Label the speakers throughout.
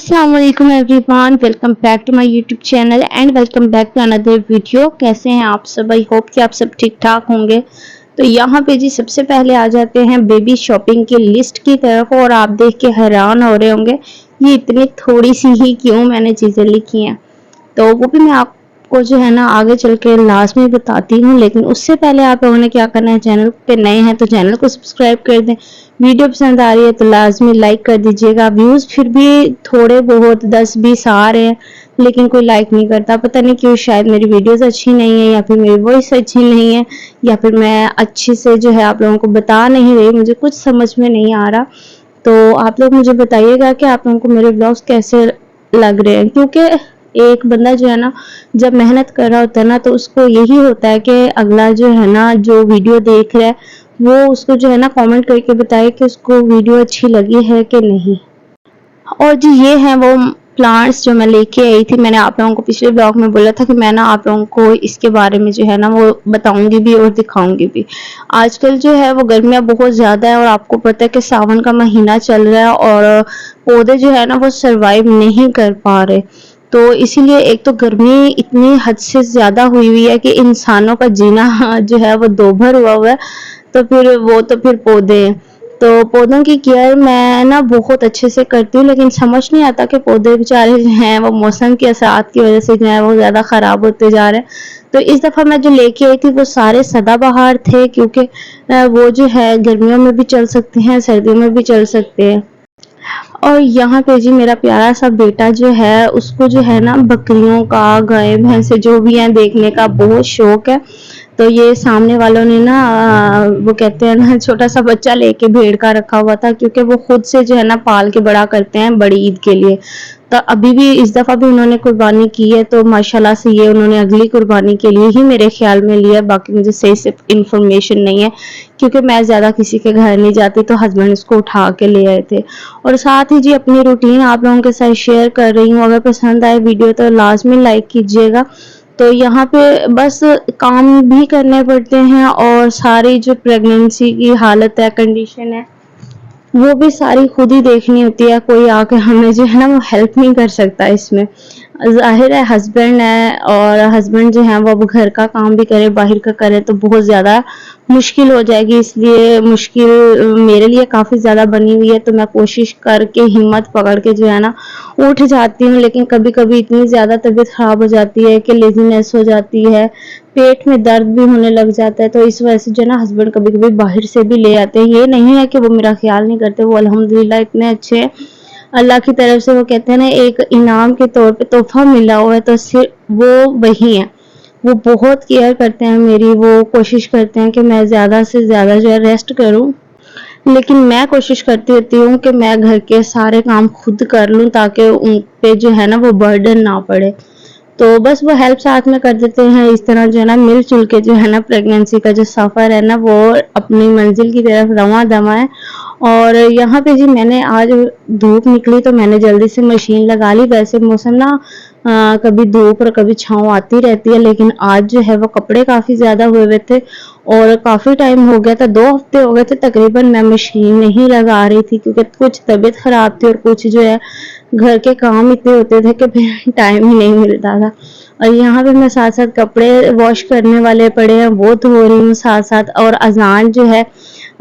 Speaker 1: अस्सलाम वालेकुम everyone, welcome back to my YouTube channel and welcome back to another video. कैसे हैं आप सब? आई होप कि आप सब ठीक ठाक होंगे। तो यहाँ पे जी सबसे पहले आ जाते हैं बेबी शॉपिंग की लिस्ट की तरफ, और आप देख के हैरान हो रहे होंगे ये इतनी थोड़ी सी ही क्यों मैंने चीज़ें लिखी हैं। तो वो भी मैं आपको जो है ना आगे चल के लास्ट में बताती हूँ, लेकिन उससे पहले आप लोगों ने क्या करना है, चैनल पे नए हैं तो चैनल को सब्सक्राइब कर दें। वीडियो पसंद आ रही है तो लाजमी लाइक कर दीजिएगा। व्यूज़ फिर भी थोड़े बहुत 10-20 आ रहे हैं, लेकिन कोई लाइक नहीं करता, पता नहीं क्यों। शायद मेरी वीडियोस अच्छी नहीं है, या फिर मेरी वॉइस अच्छी नहीं है, या फिर मैं अच्छी से जो है आप लोगों को बता नहीं रही, मुझे कुछ समझ में नहीं आ रहा। तो आप लोग मुझे बताइएगा कि आप लोगों को मेरे ब्लॉग्स कैसे लग रहे हैं, क्योंकि एक बंदा जो है ना जब मेहनत कर रहा होता है ना, तो उसको यही होता है कि अगला जो है ना जो वीडियो देख रहा है वो उसको जो है ना कमेंट करके बताए कि उसको वीडियो अच्छी लगी है कि नहीं। और जी ये है वो प्लांट्स जो मैं लेके आई थी। मैंने आप लोगों को पिछले ब्लॉग में बोला था कि मैं ना आप लोगों को इसके बारे में जो है ना वो बताऊंगी भी और दिखाऊंगी भी। आजकल जो है वो गर्मियाँ बहुत ज़्यादा है, और आपको पता है कि सावन का महीना चल रहा है और पौधे जो है ना वो सरवाइव नहीं कर पा रहे। तो इसीलिए एक तो गर्मी इतनी हद से ज़्यादा हुई है कि इंसानों का जीना जो है वो दोभर हुआ है। तो फिर पौधे, तो पौधों की केयर मैं ना बहुत अच्छे से करती हूँ, लेकिन समझ नहीं आता कि पौधे बेचारे जो हैं वो मौसम के असरात की वजह से जो है वो ज़्यादा ख़राब होते जा रहे हैं। तो इस दफ़ा मैं जो लेके आई थी वो सारे सदाबहार थे, क्योंकि वो जो है गर्मियों में भी चल सकते हैं, सर्दियों में भी चल सकते हैं। और यहाँ पे जी मेरा प्यारा सा बेटा जो है उसको जो है ना बकरियों का, गाय भैंसे जो भी हैं देखने का बहुत शौक है। तो ये सामने वालों ने ना वो कहते हैं ना छोटा सा बच्चा लेके भेड़ का रखा हुआ था, क्योंकि वो खुद से जो है ना पाल के बड़ा करते हैं बड़ी ईद के लिए। तो अभी भी इस दफ़ा भी उन्होंने कुर्बानी की है, तो माशाल्लाह से ये उन्होंने अगली कुर्बानी के लिए ही मेरे ख्याल में लिया है। बाकी मुझे सही से इन्फॉर्मेशन नहीं है, क्योंकि मैं ज़्यादा किसी के घर नहीं जाती, तो हस्बैंड इसको उठा के ले आए थे। और साथ ही जी अपनी रूटीन आप लोगों के साथ शेयर कर रही हूँ। अगर पसंद आए वीडियो तो लाजमी लाइक कीजिएगा। तो यहाँ पे बस काम भी करने पड़ते हैं, और सारी जो प्रेगनेंसी की हालत है, कंडीशन है, वो भी सारी खुद ही देखनी होती है। कोई आके हमें जो है ना वो हेल्प नहीं कर सकता इसमें। ज़ाहिर है हस्बैंड है, और हस्बैंड जो है वो अब घर का काम भी करे बाहर का करे तो बहुत ज़्यादा मुश्किल हो जाएगी, इसलिए मुश्किल मेरे लिए काफ़ी ज़्यादा बनी हुई है। तो मैं कोशिश करके हिम्मत पकड़ के जो है ना उठ जाती हूँ, लेकिन कभी कभी इतनी ज़्यादा तबीयत ख़राब हो जाती है कि लेज़ीनेस हो जाती है, पेट में दर्द भी होने लग जाता है। तो इस वजह से जो है ना हस्बैंड कभी कभी बाहर से भी ले आते हैं। ये नहीं है कि वो मेरा ख्याल नहीं करते, वो अल्हम्दुलिल्लाह इतने अच्छे हैं, अल्लाह की तरफ से वो कहते हैं ना एक इनाम के तौर पे तोहफा मिला हुआ है, तो सिर्फ वो वही है। वो बहुत केयर करते हैं मेरी, वो कोशिश करते हैं कि मैं ज़्यादा से ज़्यादा जो है रेस्ट करूं, लेकिन मैं कोशिश करती रहती हूँ कि मैं घर के सारे काम खुद कर लूँ, ताकि उन पे जो है ना वो बर्डन ना पड़े। तो बस वो हेल्प साथ में कर देते हैं। इस तरह जो है ना मिल-जुल के जो है ना प्रेगनेंसी का जो सफ़र है ना वो अपनी मंजिल की तरफ रवां-दवां है। और यहाँ पे जी मैंने आज धूप निकली तो मैंने जल्दी से मशीन लगा ली। वैसे मौसम ना कभी धूप और कभी छाँव आती रहती है, लेकिन आज जो है वो कपड़े काफ़ी ज़्यादा हुए हुए थे, और काफ़ी टाइम हो गया था, 2 हफ्ते हो गए थे तकरीबन मैं मशीन नहीं लगा रही थी, क्योंकि कुछ तबीयत ख़राब थी और कुछ जो है घर के काम इतने होते थे कि फिर टाइम ही नहीं मिलता था। और यहाँ पे मैं साथ-साथ कपड़े वॉश करने वाले पड़े हैं वो धो रही हूँ साथ-साथ। और अज़ान जो है,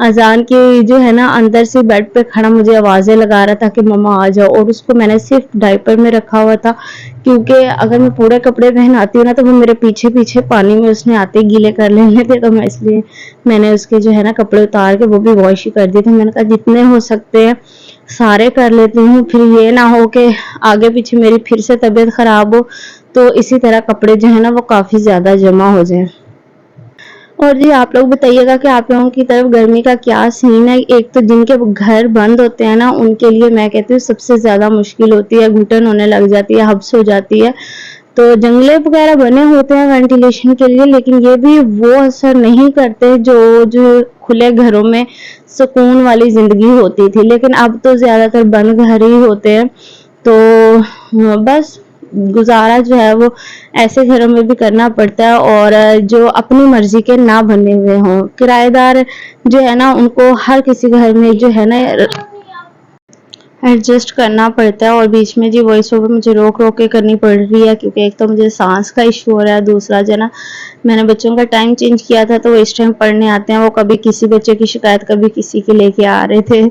Speaker 1: अज़ान की जो है ना अंदर से बेड पे खड़ा मुझे आवाज़ें लगा रहा था कि मम्मा आ जाओ, और उसको मैंने सिर्फ डायपर में रखा हुआ था, क्योंकि अगर मैं पूरे कपड़े पहनाती हूँ ना तो वो मेरे पीछे-पीछे पानी में उसने आते ही गीले कर लेने थे। तो मैं इसलिए मैंने उसके जो है ना कपड़े उतार के वो भी वॉश ही कर दिए थे। मैंने कहा जितने हो सकते हैं सारे कर लेती हूँ, फिर ये ना हो कि आगे पीछे मेरी फिर से तबीयत ख़राब हो, तो इसी तरह कपड़े जो है ना वो काफ़ी ज़्यादा जमा हो जाएँ। और जी आप लोग बताइएगा कि आप लोगों की तरफ गर्मी का क्या सीन है। एक तो जिनके घर बंद होते हैं ना उनके लिए मैं कहती हूँ सबसे ज़्यादा मुश्किल होती है, घुटन होने लग जाती है, हब्स हो जाती है। तो जंगले वगैरह बने होते हैं वेंटिलेशन के लिए, लेकिन ये भी वो असर नहीं करते जो खुले घरों में सुकून वाली ज़िंदगी होती थी। लेकिन अब तो ज़्यादातर बंद घर ही होते हैं, तो बस गुजारा जो है वो ऐसे घरों में भी करना पड़ता है। और जो अपनी मर्जी के ना बने हुए हों, किराएदार जो है ना उनको हर किसी घर में जो है ना ایڈجسٹ کرنا پڑتا ہے، اور بیچ میں جی وائس اوور مجھے روک روک کے کرنی پڑ رہی ہے، کیونکہ ایک تو مجھے سانس کا ایشو ہو رہا ہے، دوسرا جو ہے نا میں نے بچوں کا ٹائم چینج کیا تھا، تو وہ اس ٹائم پڑھنے آتے ہیں، وہ کبھی کسی بچے کی شکایت کبھی کسی کی لے کے آ رہے تھے۔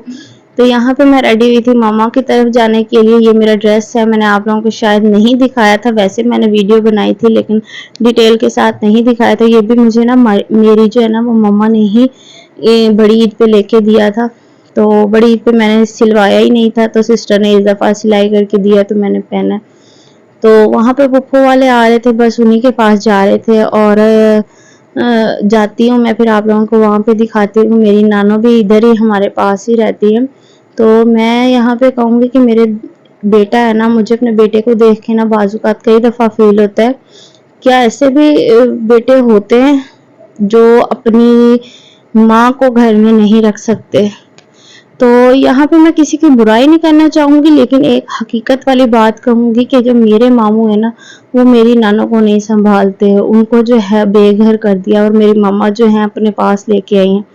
Speaker 1: تو یہاں پہ میں ریڈی ہوئی تھی ماما کی طرف جانے کے لیے۔ یہ میرا ڈریس ہے، میں نے آپ لوگوں کو شاید نہیں دکھایا تھا، ویسے میں نے ویڈیو بنائی تھی لیکن ڈیٹیل کے ساتھ نہیں دکھایا تھا۔ یہ بھی مجھے نا میری جو ہے نا وہ ماما نے ہی بڑی عید پہ لے کے دیا تھا، تو بڑی عید پہ میں نے سلوایا ہی نہیں تھا، تو سسٹر نے اس دفعہ سلائی کر کے دیا تو میں نے پہنا۔ تو وہاں پہ پھپھو والے آ رہے تھے، بس انہی کے پاس جا رہے تھے، اور جاتی ہوں میں پھر آپ لوگوں کو وہاں پہ دکھاتی ہوں۔ میری نانو بھی ادھر ہی ہمارے پاس ہی رہتی ہے، تو میں یہاں پہ کہوں گی کہ میرے بیٹا ہے نا، مجھے اپنے بیٹے کو دیکھ کے نا بعض اوقات کئی دفعہ فیل ہوتا ہے کیا ایسے بھی بیٹے ہوتے ہیں جو اپنی ماں کو گھر میں نہیں رکھ سکتے۔ تو یہاں پہ میں کسی کی برائی نہیں کرنا چاہوں گی، لیکن ایک حقیقت والی بات کہوں گی کہ جو میرے ماموں ہیں نا وہ میری نانو کو نہیں سنبھالتے، ان کو جو ہے بے گھر کر دیا، اور میری ماما جو ہے اپنے پاس لے کے آئی ہیں۔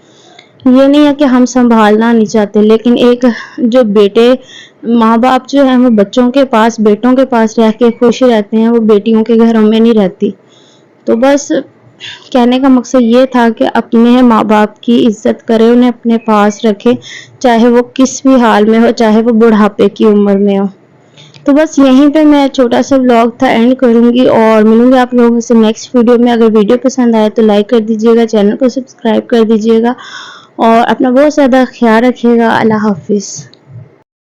Speaker 1: یہ نہیں ہے کہ ہم سنبھالنا نہیں چاہتے، لیکن ایک جو بیٹے ماں باپ جو ہیں وہ بچوں کے پاس بیٹوں کے پاس رہ کے خوش رہتے ہیں، وہ بیٹیوں کے گھروں میں نہیں رہتی۔ تو بس کہنے کا مقصد یہ تھا کہ اپنے ماں باپ کی عزت کرے، انہیں اپنے پاس رکھے، چاہے وہ کس بھی حال میں ہو، چاہے وہ بڑھاپے کی عمر میں ہو۔ تو بس یہیں پہ میں چھوٹا سا ولاگ تھا اینڈ کروں گی، اور ملوں گی آپ لوگوں سے نیکسٹ ویڈیو میں۔ اگر ویڈیو پسند آئے تو لائک کر دیجیے گا، چینل کو سبسکرائب کر دیجیے گا، اور اپنا بہت زیادہ خیال رکھیے گا۔ اللہ حافظ۔